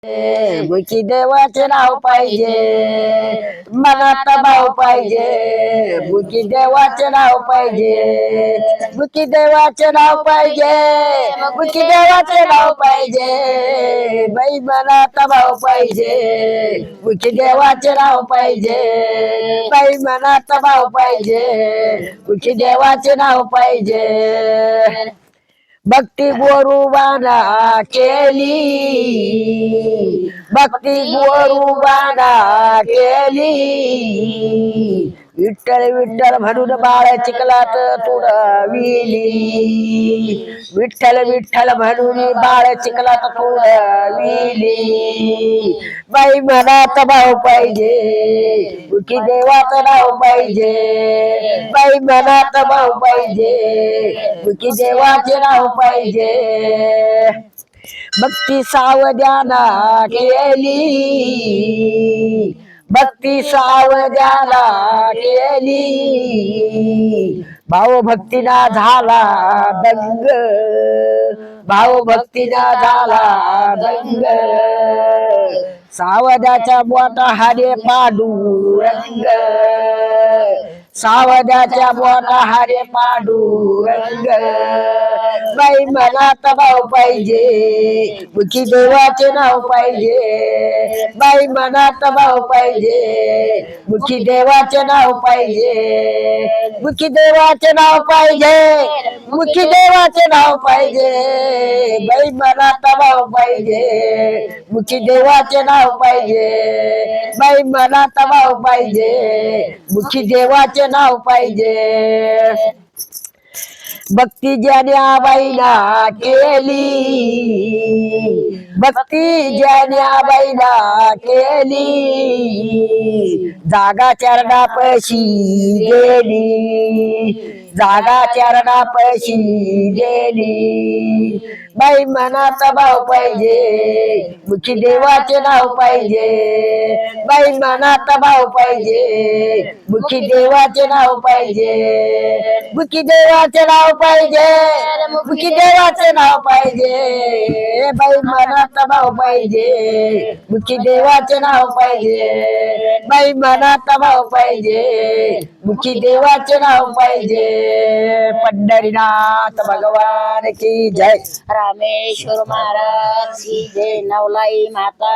मुखी देवाचे नाव पाहिजे, मनात भाव पाहिजे, मुखी देवाचे नाव पाहिजे, मुखी देवाचे नाव पाहिजे, मुखी देवाचे नाव पाहिजे, बाई मनात भाव पाहिजे, मुखी देवाचे नाव पाहिजे, बाई मनात भाव पाहिजे, मुखी देवाचे नाव पाहिजे. भक्ती गोरुबाना केली, भक्ती गोरुबाना केली, विठ्ठल विठ्ठल म्हणून बाळ चिखलात तुडविली, विठ्ठल विठ्ठल म्हणून बाळ चिखलात तुडविली, बाई मनात भाव पाहिजे, मुखी देवाचं नाव पाहिजे, बाई मनात भाव पाहिजे, मुखी देवाचे नाव पाहिजे. भक्ती सावधाना केली, भक्ती सावधाना केली, भाव भक्तीना झाला दंग, भाव भक्तीना झाला दंग, सावधाच्या बोटा हरे पांडुरंग, सावधाच्या बोटा हरे पांडुरंग, बाई मनात भाव पाहिजे, मुखी देवाचे नाव पाहिजे, बाई मनात भाव पाहिजे, मुखी देवाचे नाव पाहिजे, मुखी देवाचे नाव पाहिजे, मुखी देवाचे नाव पाहिजे, बाई मनात भाव पाहिजे, मुखी देवाचे नाव पाहिजे, बाई मनात भाव पाहिजे, मुखी देवाचे नाव पाहिजे. भक्ती ज्ञानाबाईला केली, भक्ती ज्ञानाबाईला केली, जागा चरणापाशी गेली, जागा चरणापाशी गेली, बाई मनात भाव पाहिजे, मुखी देवाचे नाव पाहिजे, बाई मनात भाव पाहिजे, मुखी देवाचे नाव पाहिजे, मुखी देवाचे नाव पाहिजे, मुखी देवाचे नाव पाहिजे, बाई मनात भाव पाहिजे, मुखी देवाचे नाव पाहिजे, बाई मनात भाव पाहिजे, मुखी देवाचे नाव पाहिजे. पंढरीनाथ भगवान की जय. रामेश्वर महाराज की जय. नवलाई माता